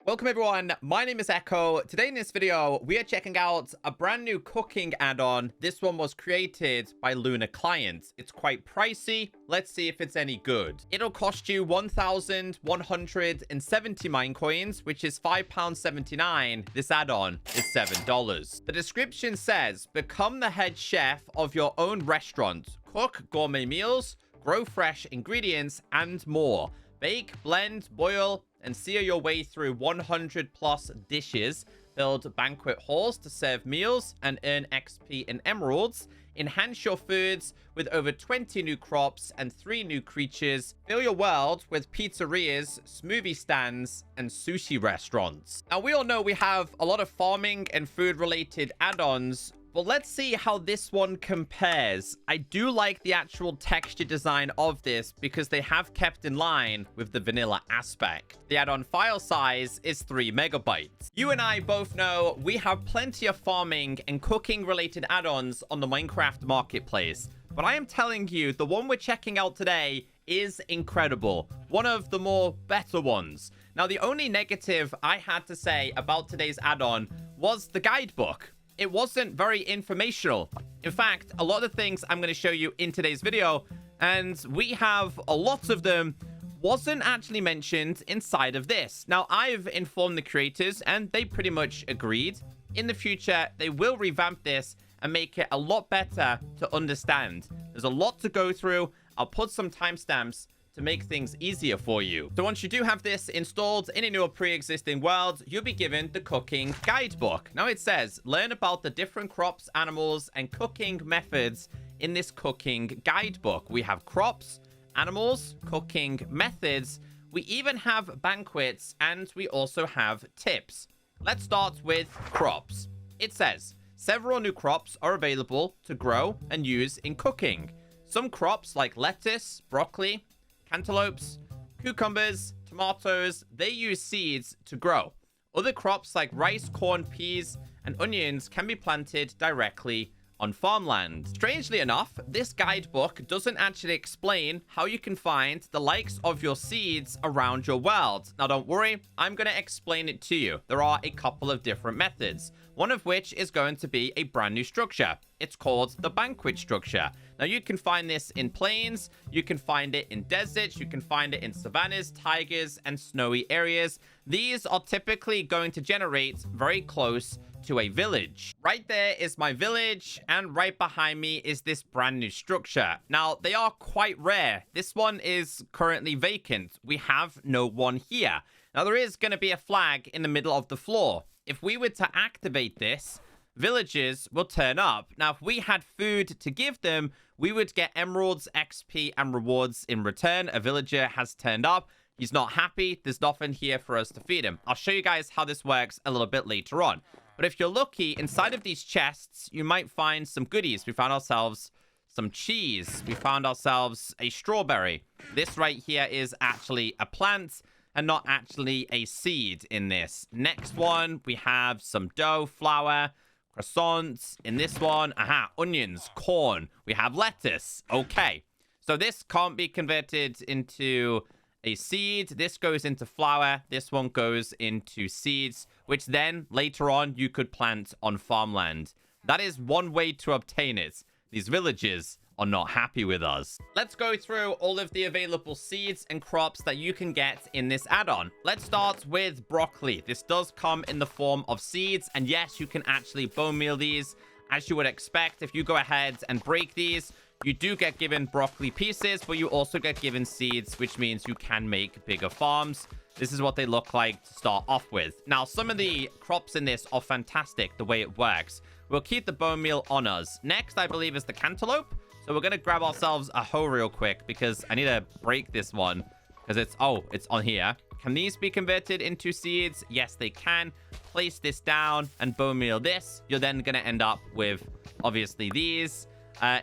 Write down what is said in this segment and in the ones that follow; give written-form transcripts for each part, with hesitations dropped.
Welcome everyone, my name is Echo. Today in this video, we are checking out a brand new cooking add-on. This one was created by Luna Client. It's quite pricey. Let's see if it's any good. It'll cost you 1,170 Minecoins, which is £5.79. This add-on is $7. The description says, become the head chef of your own restaurant. Cook gourmet meals, grow fresh ingredients, and more. Bake, blend, boil, and sear your way through 100 plus dishes. Build banquet halls to serve meals and earn XP and emeralds. Enhance your foods with over 20 new crops and 3 new creatures. Fill your world with pizzerias, smoothie stands, and sushi restaurants. Now, we all know we have a lot of farming and food related add-ons. Well, let's see how this one compares. I do like the actual texture design of this because they have kept in line with the vanilla aspect. The add-on file size is 3 megabytes. You and I both know we have plenty of farming and cooking related add-ons on the Minecraft marketplace. But I am telling you, the one we're checking out today is incredible. One of the more better ones. Now, the only negative I had to say about today's add-on was the guidebook. It wasn't very informational. In fact, a lot of the things I'm going to show you in today's video, and we have a lot of them, wasn't actually mentioned inside of this. Now, I've informed the creators, and they pretty much agreed. In the future, they will revamp this and make it a lot better to understand. There's a lot to go through. I'll put some timestamps to make things easier for you. So once you do have this installed in a new pre-existing world, you'll be given the cooking guidebook. Now it says, learn about the different crops, animals, and cooking methods in this cooking guidebook. We have crops, animals, cooking methods. We even have banquets, and we also have tips. Let's start with crops. It says, several new crops are available to grow and use in cooking. Some crops like lettuce, broccoli, cantaloupes, cucumbers, tomatoes, they use seeds to grow. Other crops like rice, corn, peas, and onions can be planted directly on farmland. Strangely enough, this guidebook doesn't actually explain how you can find the likes of your seeds around your world. Now, don't worry, I'm going to explain it to you. There are a couple of different methods, one of which is going to be a brand new structure. It's called the banquet structure. Now, you can find this in plains, you can find it in deserts, you can find it in savannas, tigers, and snowy areas. These are typically going to generate very close to a village. Right there is my village, and right behind me is this brand new structure. Now, they are quite rare. This one is currently vacant. We have no one here. Now, there is going to be a flag in the middle of the floor. If we were to activate this, villagers will turn up. Now, if we had food to give them, we would get emeralds, XP, and rewards in return. A villager has turned up. He's not happy. There's nothing here for us to feed him. I'll show you guys how this works a little bit later on. But if you're lucky, inside of these chests, you might find some goodies. We found ourselves some cheese. We found ourselves a strawberry. This right here is actually a plant and not actually a seed in this. Next one, we have some dough, flour, croissants. In this one, onions, corn. We have lettuce. Okay. So this can't be converted into a seed. This goes into flour. This one goes into seeds, which then later on you could plant on farmland. That is one way to obtain it. These villages are not happy with us. Let's go through all of the available seeds and crops that you can get in this add-on. Let's start with broccoli. This does come in the form of seeds, and yes, you can actually bone meal these as you would expect. If you go ahead and break these, you do get given broccoli pieces, but you also get given seeds, which means you can make bigger farms. This is what they look like to start off with. Now, some of the crops in this are fantastic the way it works. We'll keep the bone meal on us. Next, I believe, is the cantaloupe. So we're going to grab ourselves a hoe real quick because I need to break this one because it's on here. Can these be converted into seeds? Yes, they can. Place this down and bone meal this. You're then going to end up with, obviously, these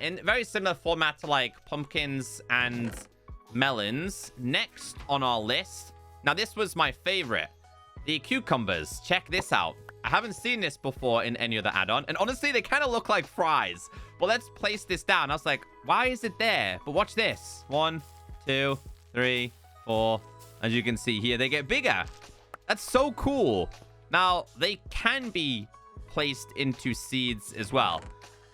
in very similar format to like pumpkins and melons. Next on our list. Now, this was my favorite. The cucumbers. Check this out. I haven't seen this before in any other add-on. And honestly, they kind of look like fries. But let's place this down. I was like, why is it there? But watch this. 1, 2, 3, 4. As you can see here, they get bigger. That's so cool. Now, they can be placed into seeds as well.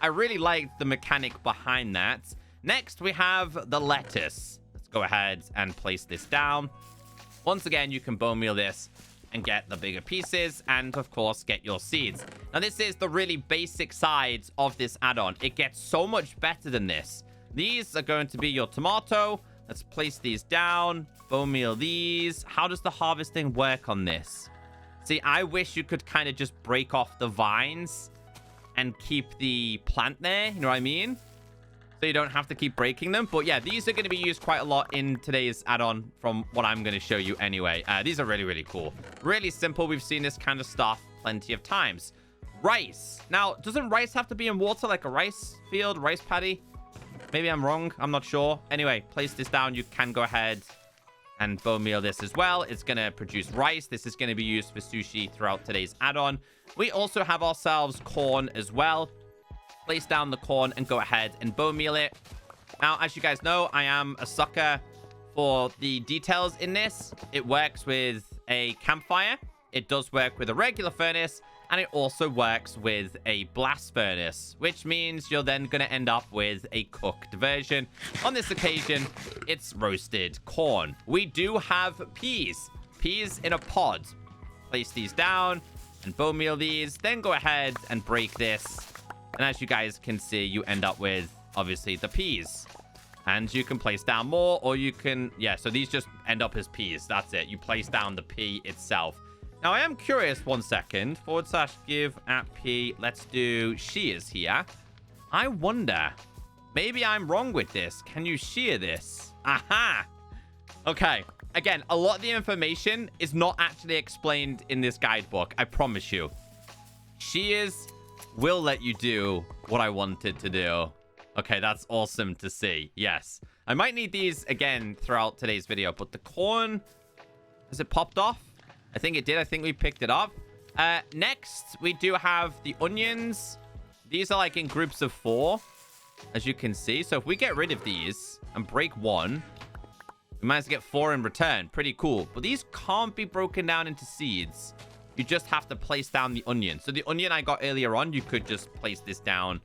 I really like the mechanic behind that. Next, we have the lettuce. Let's go ahead and place this down. Once again, you can bone meal this and get the bigger pieces and, of course, get your seeds. Now, this is the really basic sides of this add-on. It gets so much better than this. These are going to be your tomato. Let's place these down. Bone meal these. How does the harvesting work on this? See, I wish you could kind of just break off the vines and keep the plant there. You know what I mean? So you don't have to keep breaking them. But yeah, these are going to be used quite a lot in today's add-on from what I'm going to show you anyway. These are really, really cool. Really simple. We've seen this kind of stuff plenty of times. Rice. Now, doesn't rice have to be in water like a rice field, rice paddy? Maybe I'm wrong. I'm not sure. Anyway, place this down. You can go ahead and bone meal this as well. It's going to produce rice. This is going to be used for sushi throughout today's add-on. We also have ourselves corn as well. Place down the corn and go ahead and bone meal it. Now, as you guys know, I am a sucker for the details in this. It works with a campfire. It does work with a regular furnace. And it also works with a blast furnace, which means you're then going to end up with a cooked version. On this occasion, it's roasted corn. We do have peas. Peas in a pod. Place these down and bone meal these. Then go ahead and break this. And as you guys can see, you end up with, obviously, the peas. And you can place down more, or you can... Yeah, so these just end up as peas. That's it. You place down the pea itself. Now, I am curious, 1 second. /give at P. Let's do shears here. I wonder. Maybe I'm wrong with this. Can you shear this? Aha! Okay. Again, a lot of the information is not actually explained in this guidebook. I promise you. Shears will let you do what I wanted to do. Okay, that's awesome to see. Yes. I might need these again throughout today's video, but the corn... Has it popped off? I think it did. I think we picked it up. Next, we do have the onions. These are like in groups of 4, as you can see. So if we get rid of these and break 1, we managed to get 4 in return. Pretty cool. But these can't be broken down into seeds. You just have to place down the onion. So the onion I got earlier on, you could just place this down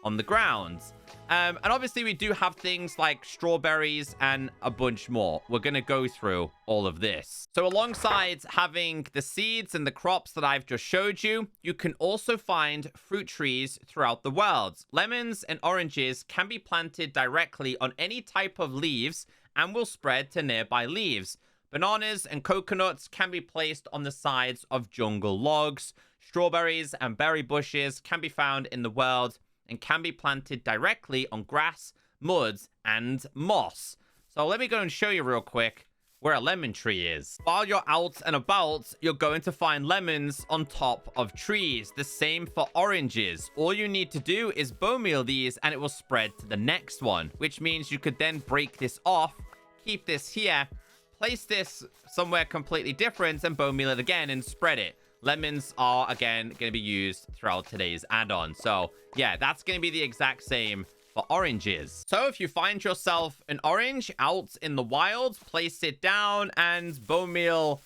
on the ground. And obviously we do have things like strawberries and a bunch more. We're going to go through all of this. So alongside having the seeds and the crops that I've just showed you, you can also find fruit trees throughout the world. Lemons and oranges can be planted directly on any type of leaves and will spread to nearby leaves. Bananas and coconuts can be placed on the sides of jungle logs. Strawberries and berry bushes can be found in the world and can be planted directly on grass, mud, and moss. So let me go and show you real quick where a lemon tree is. While you're out and about, you're going to find lemons on top of trees. The same for oranges. All you need to do is bone meal these and it will spread to the next one, which means you could then break this off, keep this here, place this somewhere completely different and bone meal it again and spread it. Lemons are, again, going to be used throughout today's add-on. So, yeah, that's going to be the exact same for oranges. So, if you find yourself an orange out in the wild, place it down and bone meal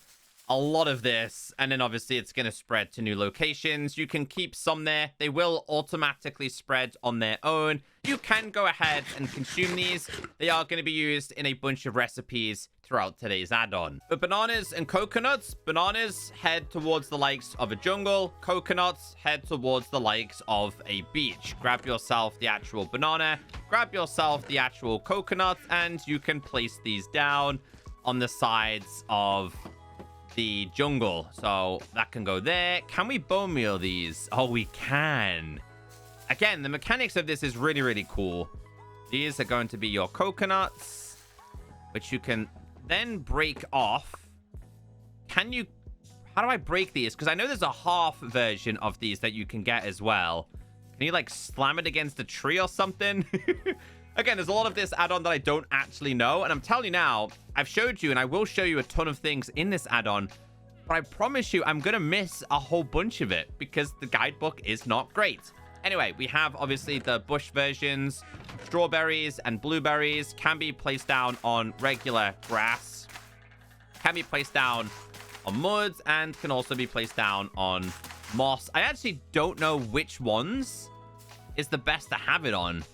a lot of this. And then, obviously, it's going to spread to new locations. You can keep some there. They will automatically spread on their own. You can go ahead and consume these. They are going to be used in a bunch of recipes throughout today's add-on. For bananas and coconuts, bananas head towards the likes of a jungle. Coconuts head towards the likes of a beach. Grab yourself the actual banana, grab yourself the actual coconut, and you can place these down on the sides of the jungle. So that can go there. Can we bone meal these? Oh, we can. Again, the mechanics of this is really, really cool. These are going to be your coconuts, which you can then break off. Can you... How do I break these? Because I know there's a half version of these that you can get as well. Can you, like, slam it against a tree or something? Again, there's a lot of this add-on that I don't actually know. And I'm telling you now, I've showed you, and I will show you a ton of things in this add-on. But I promise you, I'm going to miss a whole bunch of it because the guidebook is not great. Anyway, we have, obviously, the bush versions. Strawberries and blueberries can be placed down on regular grass. Can be placed down on mud and can also be placed down on moss. I actually don't know which ones is the best to have it on.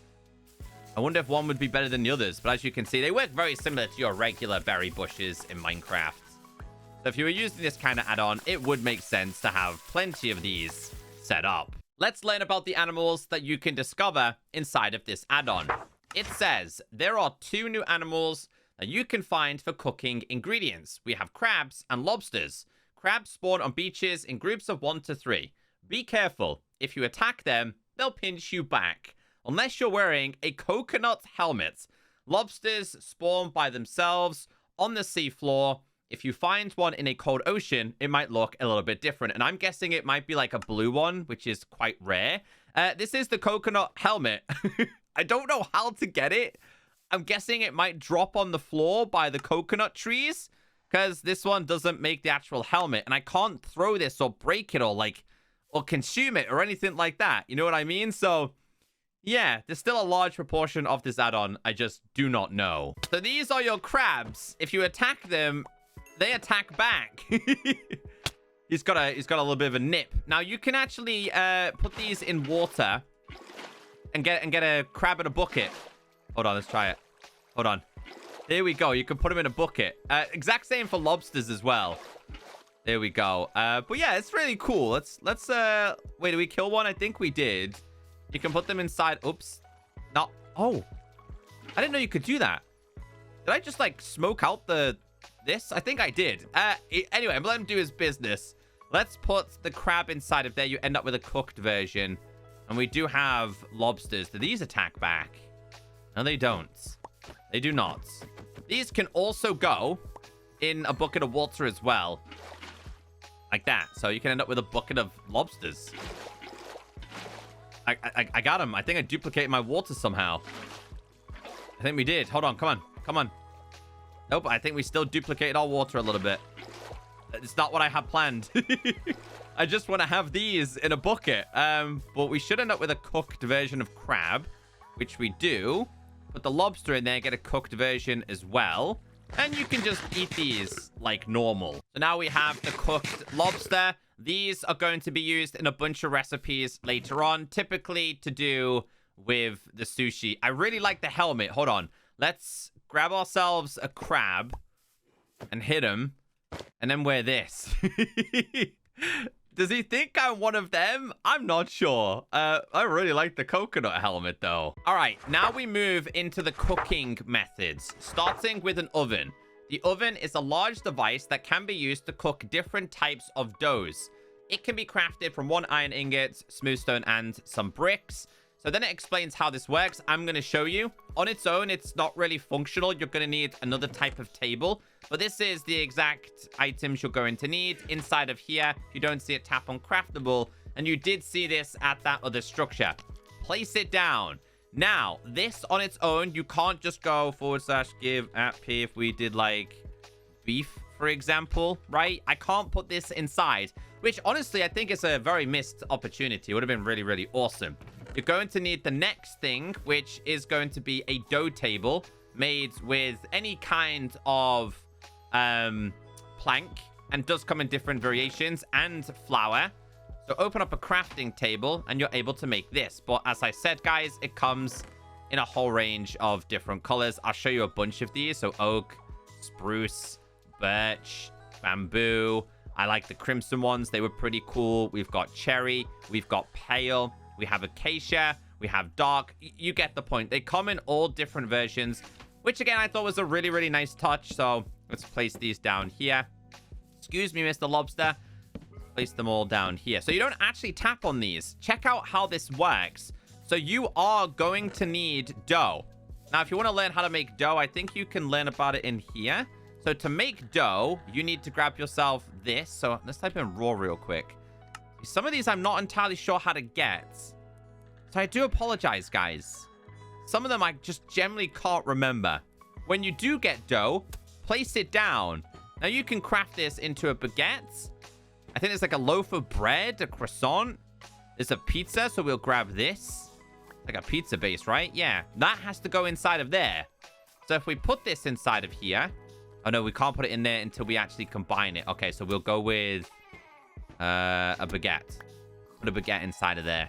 I wonder if one would be better than the others. But as you can see, they work very similar to your regular berry bushes in Minecraft. So if you were using this kind of add-on, it would make sense to have plenty of these set up. Let's learn about the animals that you can discover inside of this add-on. It says there are 2 new animals that you can find for cooking ingredients. We have crabs and lobsters. Crabs spawn on beaches in groups of 1 to 3. Be careful. If you attack them, they'll pinch you back. Unless you're wearing a coconut helmet. Lobsters spawn by themselves on the seafloor. If you find one in a cold ocean, it might look a little bit different. And I'm guessing it might be like a blue one, which is quite rare. This is the coconut helmet. I don't know how to get it. I'm guessing it might drop on the floor by the coconut trees. Because this one doesn't make the actual helmet. And I can't throw this or break it or consume it or anything like that. You know what I mean? So yeah, there's still a large proportion of this add-on I just do not know. So these are your crabs. If you attack them, they attack back. He's got a little bit of a nip. Now you can actually put these in water and get a crab in a bucket. Hold on, let's try it. Hold on. There we go. You can put them in a bucket. Exact same for lobsters as well. There we go. But yeah, it's really cool. Let's wait, did we kill one? I think we did. You can put them inside. Oops. No. Oh. I didn't know you could do that. Did I just smoke out this? I think I did. Anyway, I'm letting him do his business. Let's put the crab inside of there. You end up with a cooked version. And we do have lobsters. Do these attack back? No, they don't. They do not. These can also go in a bucket of water as well. Like that. So you can end up with a bucket of lobsters. I got him. I think I duplicated my water somehow. I think we did. Hold on. Come on. Come on. Nope. I think we still duplicated our water a little bit. It's not what I had planned. I just want to have these in a bucket. But we should end up with a cooked version of crab, which we do. Put the lobster in there, get a cooked version as well. And you can just eat these like normal. So now we have the cooked lobster. These are going to be used in a bunch of recipes later on, typically to do with the sushi. I really like the helmet. Hold on. Let's grab ourselves a crab and hit him and then wear this. Does he think I'm one of them? I'm not sure. I really like the coconut helmet, though. All right, now we move into the cooking methods, starting with an oven. The oven is a large device that can be used to cook different types of doughs. It can be crafted from 1 iron ingot, smooth stone, and some bricks. So then it explains how this works. I'm going to show you. On its own, it's not really functional. You're going to need another type of table. But this is the exact items you're going to need inside of here. If you don't see it, tap on craftable. And you did see this at that other structure. Place it down. Now, this on its own, you can't just go /give at P if we did beef, for example, right? I can't put this inside, which honestly, I think is a very missed opportunity. It would have been really, really awesome. You're going to need the next thing, which is going to be a dough table made with any kind of plank, and does come in different variations, and flour. So open up a crafting table and you're able to make this. But as I said, guys, it comes in a whole range of different colors. I'll show you a bunch of these. So oak, spruce, birch, bamboo. I like the crimson ones. They were pretty cool. We've got cherry. We've got pale. We have acacia. We have dark. You get the point. They come in all different versions, which again, I thought was a really, really nice touch. So let's place these down here. Excuse me, Mr. Lobster. Place them all down here. So you don't actually tap on these. Check out how this works. So you are going to need dough. Now, if you want to learn how to make dough, I think you can learn about it in here. So to make dough, you need to grab yourself this. So let's type in raw real quick. Some of these I'm not entirely sure how to get. So I do apologize, guys. Some of them I just generally can't remember. When you do get dough, place it down. Now you can craft this into a baguette. I think there's like a loaf of bread, a croissant. There's a pizza, so we'll grab this. Like a pizza base, right? Yeah, that has to go inside of there. So if we put this inside of here, Oh, no, we can't put it in there until we actually combine it. Okay, so we'll go with a baguette. Put a baguette inside of there.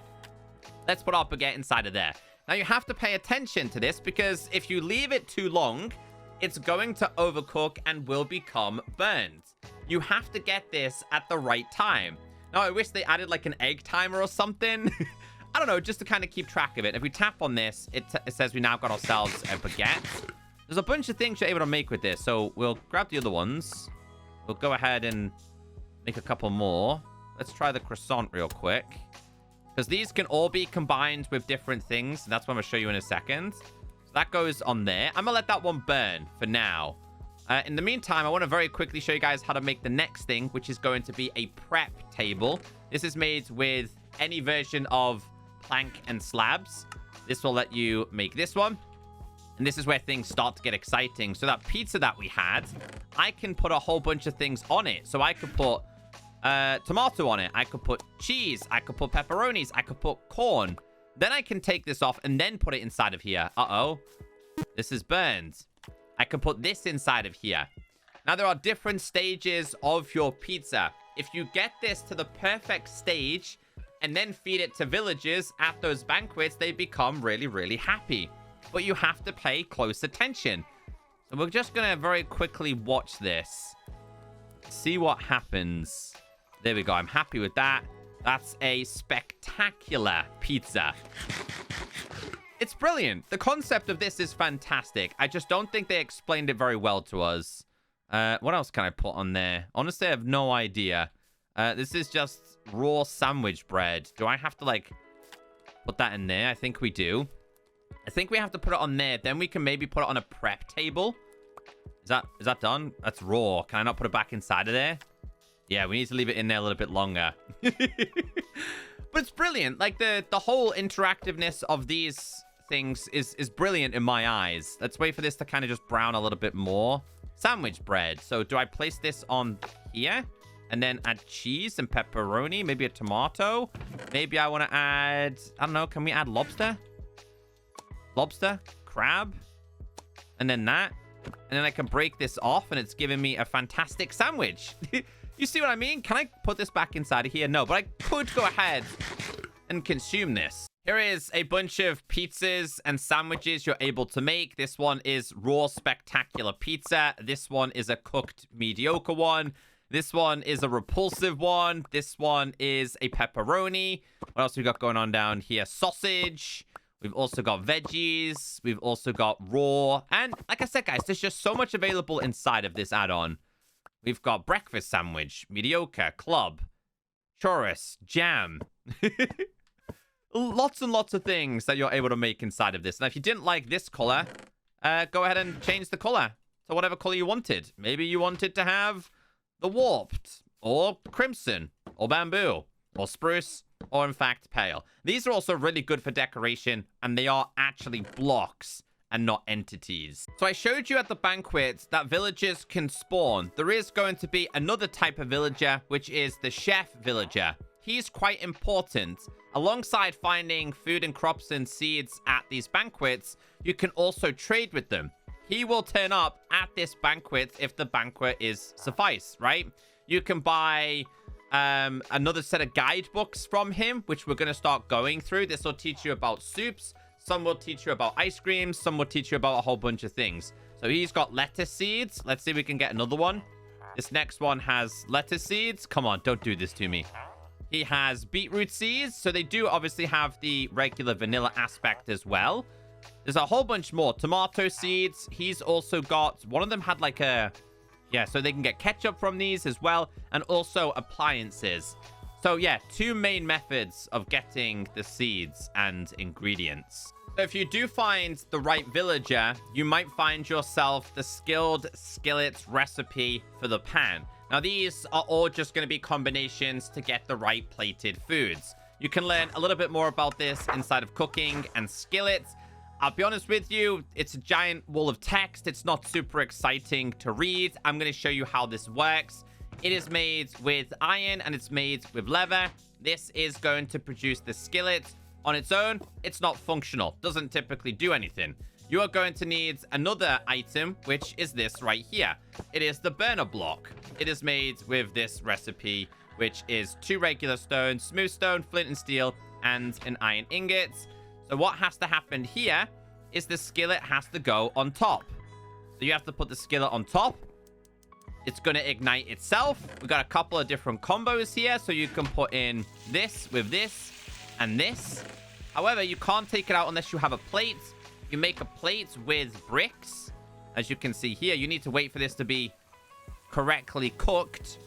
Let's put our baguette inside of there. Now, you have to pay attention to this because if you leave it too long, it's going to overcook and will become burned. You have to get this at the right time. Now, I wish they added like an egg timer or something. I don't know, just to kind of keep track of it. If we tap on this, it says we now got ourselves a baguette. There's a bunch of things you're able to make with this. So we'll grab the other ones. We'll go ahead and make a couple more. Let's try the croissant real quick. Because these can all be combined with different things. And that's what I'm going to show you in a second. So that goes on there. I'm going to let that one burn for now. In the meantime, I want to very quickly show you guys how to make the next thing, which is going to be a prep table. This is made with any version of plank and slabs. This will let you make this one. And this is where things start to get exciting. So that pizza that we had, I can put a whole bunch of things on it. So I could put tomato on it. I could put cheese. I could put pepperonis. I could put corn. Then I can take this off and then put it inside of here. Uh-oh. This is burned. I can put this inside of here. Now, there are different stages of your pizza. If you get this to the perfect stage and then feed it to villagers at those banquets, they become really, really happy. But you have to pay close attention. So we're just going to very quickly watch this. See what happens. There we go. I'm happy with that. That's a spectacular pizza. It's brilliant. The concept of this is fantastic. I just don't think they explained it very well to us. What else can I put on there? Honestly, I have no idea. This is just raw sandwich bread. Do I have to, like, put that in there? I think we do. I think we have to put it on there. Then we can maybe put it on a prep table. Is that done? That's raw. Can I not put it back inside of there? Yeah, we need to leave it in there a little bit longer. But it's brilliant. Like, the whole interactiveness of these things is brilliant in my eyes. Let's wait for this to kind of just brown a little bit more. Sandwich bread. So do I place this on here? And then add cheese and pepperoni? Maybe a tomato? Maybe I want to add... I don't know. Can we add lobster? Lobster? Crab? And then that? And then I can break this off and it's giving me a fantastic sandwich. You see what I mean? Can I put this back inside of here? No, but I could go ahead and consume this. Here is a bunch of pizzas and sandwiches you're able to make. This one is raw spectacular pizza. This one is a cooked mediocre one. This one is a repulsive one. This one is a pepperoni. What else we got going on down here? Sausage. We've also got veggies. We've also got raw. And like I said, guys, there's just so much available inside of this add-on. We've got breakfast sandwich, mediocre, club, churros, jam. Lots and lots of things that you're able to make inside of this. And if you didn't like this color, go ahead and change the color to whatever color you wanted. Maybe you wanted to have the warped, or crimson, or bamboo, or spruce, or in fact pale. These are also really good for decoration, and they are actually blocks and not entities. So I showed you at the banquet that villagers can spawn. There is going to be another type of villager, which is the chef villager. He's quite important. Alongside finding food and crops and seeds at these banquets, you can also trade with them. He will turn up at this banquet if the banquet is suffice, right? You can buy another set of guidebooks from him, which we're going to start going through. This will teach you about soups. Some will teach you about ice cream. Some will teach you about a whole bunch of things. So he's got lettuce seeds. Let's see if we can get another one. This next one has lettuce seeds. Come on, don't do this to me. He has beetroot seeds. So they do obviously have the regular vanilla aspect as well. There's a whole bunch more. Tomato seeds. He's also got... One of them had like a... Yeah, so they can get ketchup from these as well. And also appliances. So yeah, two main methods of getting the seeds and ingredients. So if you do find the right villager, you might find yourself the skilled skillet recipe for the pan. Now, these are all just going to be combinations to get the right plated foods. You can learn a little bit more about this inside of cooking and skillets. I'll be honest with you, it's a giant wall of text. It's not super exciting to read. I'm going to show you how this works. It is made with iron and it's made with leather. This is going to produce the skillet. On its own, it's not functional. Doesn't typically do anything. you are going to need another item, which is this right here. It is the burner block. It is made with this recipe, which is 2 regular stone, smooth stone, flint and steel, and an iron ingot. So what has to happen here is the skillet has to go on top. So you have to put the skillet on top. It's going to ignite itself. We've got a couple of different combos here. So you can put in this with this and this. However, you can't take it out unless you have a plate. You make a plate with bricks. As you can see here, you need to wait for this to be correctly cooked.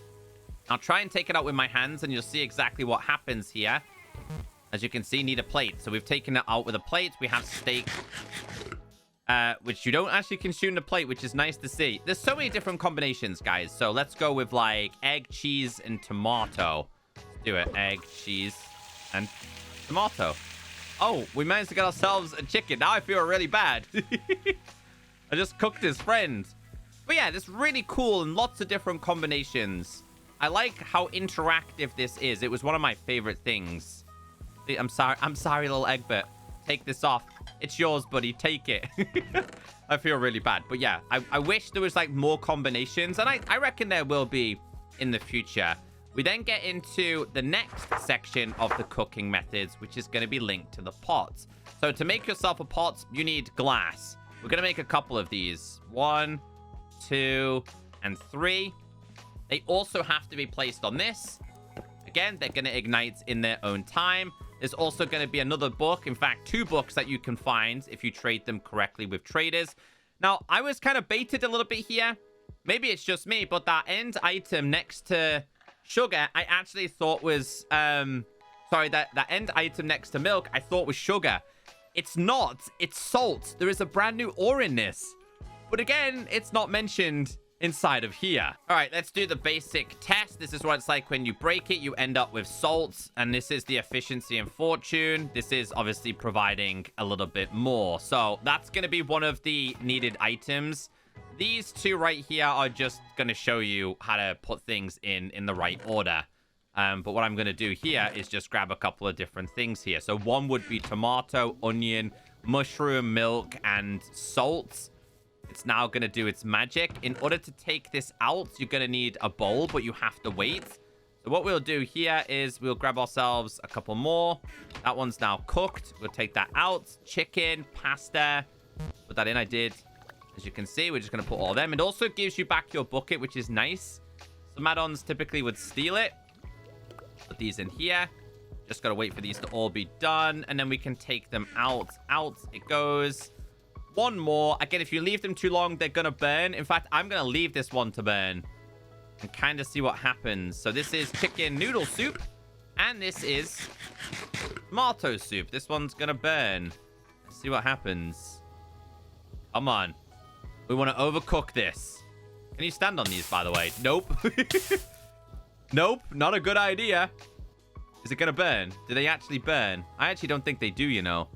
I'll try and take it out with my hands and you'll see exactly what happens here. As you can see, need a plate. So we've taken it out with a plate. We have steak, which you don't actually consume the plate, which is nice to see. There's so many different combinations, guys. So let's go with like egg, cheese, and tomato. Let's do it. Egg, cheese, and tomato. Oh, we managed to get ourselves a chicken. Now I feel really bad. I just cooked his friend. But yeah, this is really cool and lots of different combinations. I like how interactive this is. It was one of my favorite things. I'm sorry, little Egbert. Take this off. It's yours, buddy. Take it. I feel really bad. But yeah, I wish there was like more combinations. And I reckon there will be in the future. We then get into the next section of the cooking methods, which is going to be linked to the pots. So to make yourself a pot, you need glass. We're going to make a couple of these. 1, 2, and 3. They also have to be placed on this. Again, they're going to ignite in their own time. There's also going to be another book. In fact, 2 books that you can find if you trade them correctly with traders. Now, I was kind of baited a little bit here. Maybe it's just me, but that end item next to sugar, I actually thought was... sorry, that end item next to milk, I thought was sugar. It's not. It's salt. There is a brand new ore in this. But again, it's not mentioned inside of here. All right, let's do the basic test. This is what it's like when you break it. You end up with salt, and this is the efficiency and fortune. This is obviously providing a little bit more. So that's going to be one of the needed items. These 2 right here are just going to show you how to put things in the right order. But what I'm going to do here is just grab a couple of different things here. So one would be tomato, onion, mushroom, milk, and salt. It's now going to do its magic. In order to take this out, you're going to need a bowl, but you have to wait. So what we'll do here is we'll grab ourselves a couple more. That one's now cooked. We'll take that out. Chicken, pasta. Put that in. I did. As you can see, we're just going to put all of them. It also gives you back your bucket, which is nice. Some add-ons typically would steal it. Put these in here. Just got to wait for these to all be done. And then we can take them out. Out it goes. One more. Again, if you leave them too long, they're going to burn. In fact, I'm going to leave this one to burn and kind of see what happens. So this is chicken noodle soup. And this is tomato soup. This one's going to burn. Let's see what happens. Come on. We want to overcook this. Can you stand on these, by the way? Nope. Nope. Not a good idea. Is it going to burn? Do they actually burn? I actually don't think they do, you know.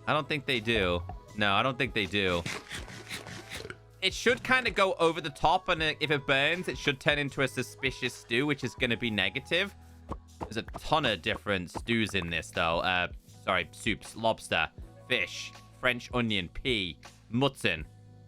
I don't think they do. No, I don't think they do. It should kind of go over the top, and if it burns, it should turn into a suspicious stew, which is going to be negative. There's a ton of different stews in this, though. Sorry, soups, lobster, fish, French onion, pea, mutton,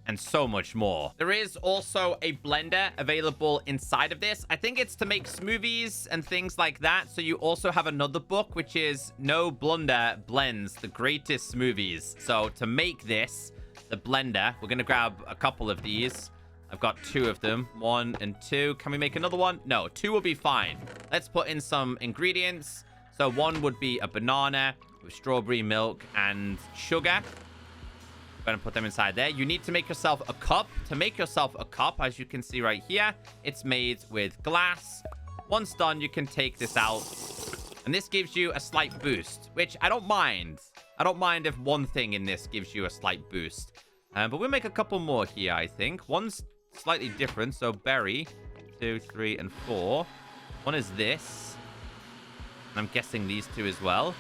and so much more. There is also a blender available inside of this. I think it's to make smoothies and things like that. So you also have another book, which is No Blunder Blends the Greatest Smoothies. So to make this, the blender, we're going to grab a couple of these. I've got 2 of them, 1 and 2. Can we make another one? No, 2 will be fine. Let's put in some ingredients. So 1 would be a banana with strawberry milk and sugar. Going to put them inside there. You need to make yourself a cup. To make yourself a cup, as you can see right here, it's made with glass. Once done, you can take this out. And this gives you a slight boost, which I don't mind. I don't mind if one thing in this gives you a slight boost. But we'll make a couple more here, I think. One's slightly different. So berry, 2, 3, and 4. One is this. And I'm guessing these 2 as well.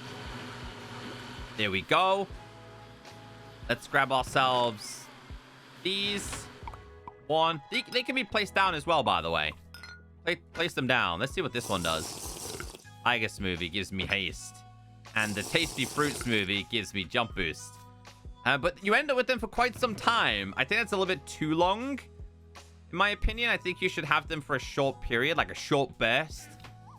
There we go. Let's grab ourselves these. 1. They can be placed down as well, by the way. Place them down. Let's see what this one does. Tiger Smoothie gives me haste. And the Tasty Fruit Smoothie gives me jump boost. But you end up with them for quite some time. I think that's a little bit too long. In my opinion, I think you should have them for a short period, like a short burst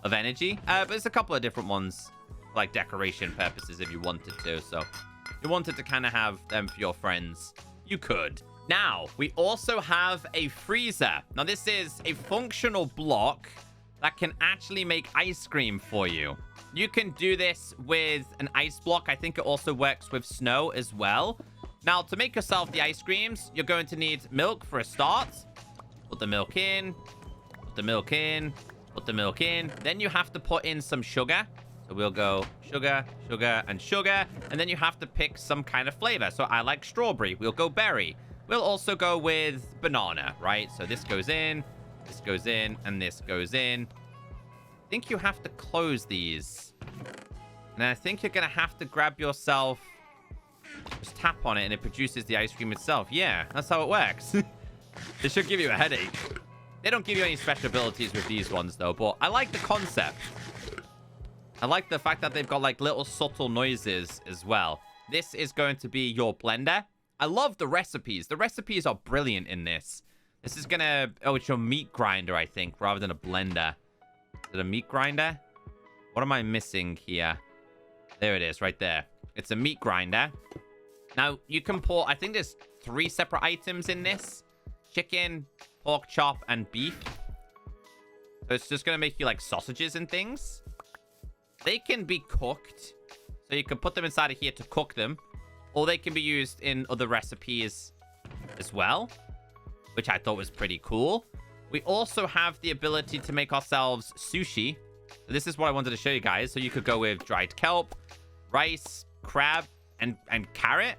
of energy. But there's a couple of different ones, like decoration purposes if you wanted to. So if you wanted to kind of have them for your friends, you could. Now, we also have a freezer. Now, this is a functional block that can actually make ice cream for you. You can do this with an ice block. I think it also works with snow as well. Now, to make yourself the ice creams, you're going to need milk for a start. Put the milk in. Put the milk in. Put the milk in. Then you have to put in some sugar. So we'll go sugar, sugar, and sugar. And then you have to pick some kind of flavor. So I like strawberry. We'll go berry. We'll also go with banana, right? So this goes in, and this goes in. I think you have to close these. And I think you're going to have to grab yourself... Just tap on it and it produces the ice cream itself. Yeah, that's how it works. It should give you a headache. They don't give you any special abilities with these ones, though. But I like the concept. I like the fact that they've got, like, little subtle noises as well. This is going to be your blender. I love the recipes. The recipes are brilliant in this. This is going to... Oh, it's your meat grinder, I think, rather than a blender. Is it a meat grinder? What am I missing here? There it is, right there. It's a meat grinder. Now, you can pour... I think there's 3 separate items in this. Chicken, pork chop, and beef. So it's just going to make you, like, sausages and things. They can be cooked. So you can put them inside of here to cook them. Or they can be used in other recipes as well, which I thought was pretty cool. We also have the ability to make ourselves sushi. So this is what I wanted to show you guys. So you could go with dried kelp, rice, crab, and carrot.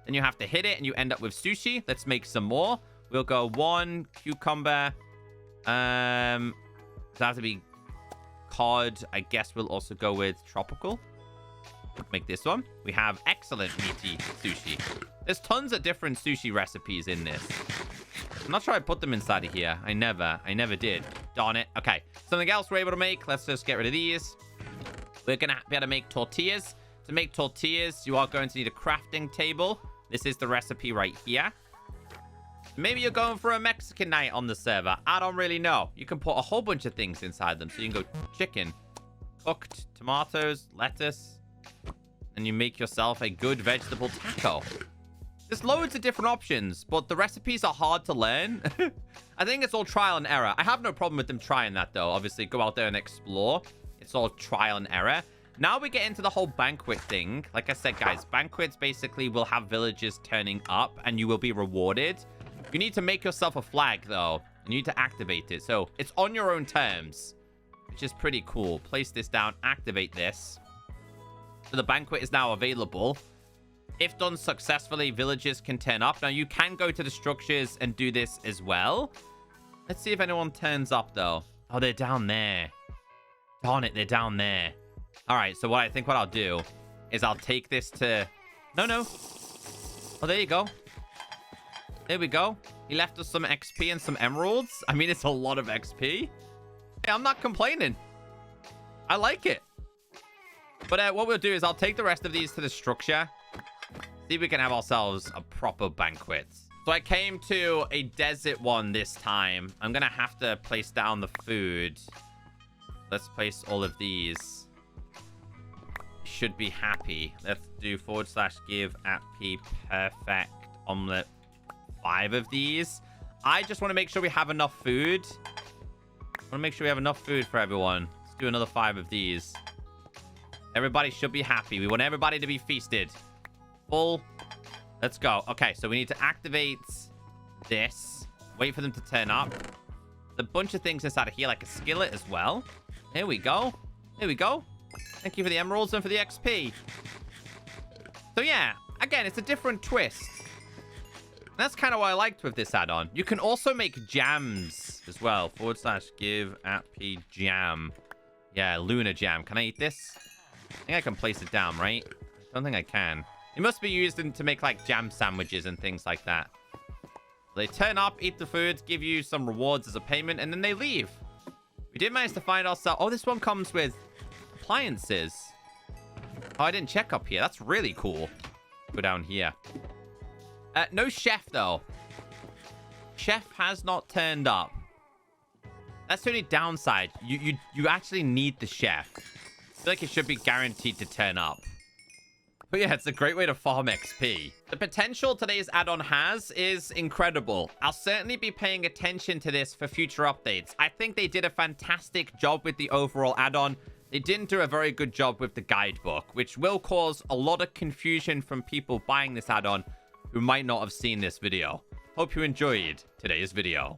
Then you have to hit it and you end up with sushi. Let's make some more. We'll go 1 cucumber. Does that have to be cod? I guess we'll also go with tropical. Make this one. We have excellent meaty sushi. There's tons of different sushi recipes in this. I'm not sure I put them inside of here. I never did. Darn it. Okay. Something else we're able to make. Let's just get rid of these. We're going to be able to make tortillas. To make tortillas, you are going to need a crafting table. This is the recipe right here. Maybe you're going for a Mexican night on the server. I don't really know. You can put a whole bunch of things inside them. So you can go chicken, cooked tomatoes, lettuce, and you make yourself a good vegetable taco. There's loads of different options, but the recipes are hard to learn. I think it's all trial and error. I have no problem with them trying that, though. Obviously, go out there and explore. It's all trial and error. Now we get into the whole banquet thing. Like I said, guys, banquets basically will have villagers turning up, and you will be rewarded. You need to make yourself a flag, though. You need to activate it. So it's on your own terms, which is pretty cool. Place this down. Activate this. So the banquet is now available. If done successfully, villagers can turn up. Now, you can go to the structures and do this as well. Let's see if anyone turns up, though. Oh, they're down there. Darn it, they're down there. All right, so what I'll do is I'll take this to... No. Oh, there you go. There we go. He left us some XP and some emeralds. I mean, it's a lot of XP. Hey, I'm not complaining. I like it. But what we'll do is I'll take the rest of these to the structure. See if we can have ourselves a proper banquet. So I came to a desert one this time. I'm going to have to place down the food. Let's place all of these. Should be happy. Let's do /give @p perfect omelet. 5 of these. I just want to make sure we have enough food. I want to make sure we have enough food for everyone. Let's do another 5 of these. Everybody should be happy. We want everybody to be feasted. Full. Let's go. Okay, so we need to activate this. Wait for them to turn up. There's a bunch of things inside of here, like a skillet as well. There we go. There we go. Thank you for the emeralds and for the XP. So yeah, again, it's a different twist. That's kind of what I liked with this add-on. You can also make jams as well. /give @p jam. Yeah, Luna jam. Can I eat this? I think I can place it down, right? I don't think I can. It must be used to make, like, jam sandwiches and things like that. They turn up, eat the food, give you some rewards as a payment, and then they leave. We did manage to find ourselves... Oh, this one comes with appliances. Oh, I didn't check up here. That's really cool. Go down here. No chef, though. Chef has not turned up. That's the only downside. You actually need the chef. I feel like it should be guaranteed to turn up. But yeah, it's a great way to farm XP. The potential today's add-on has is incredible. I'll certainly be paying attention to this for future updates. I think they did a fantastic job with the overall add-on. They didn't do a very good job with the guidebook, which will cause a lot of confusion from people buying this add-on who might not have seen this video. Hope you enjoyed today's video.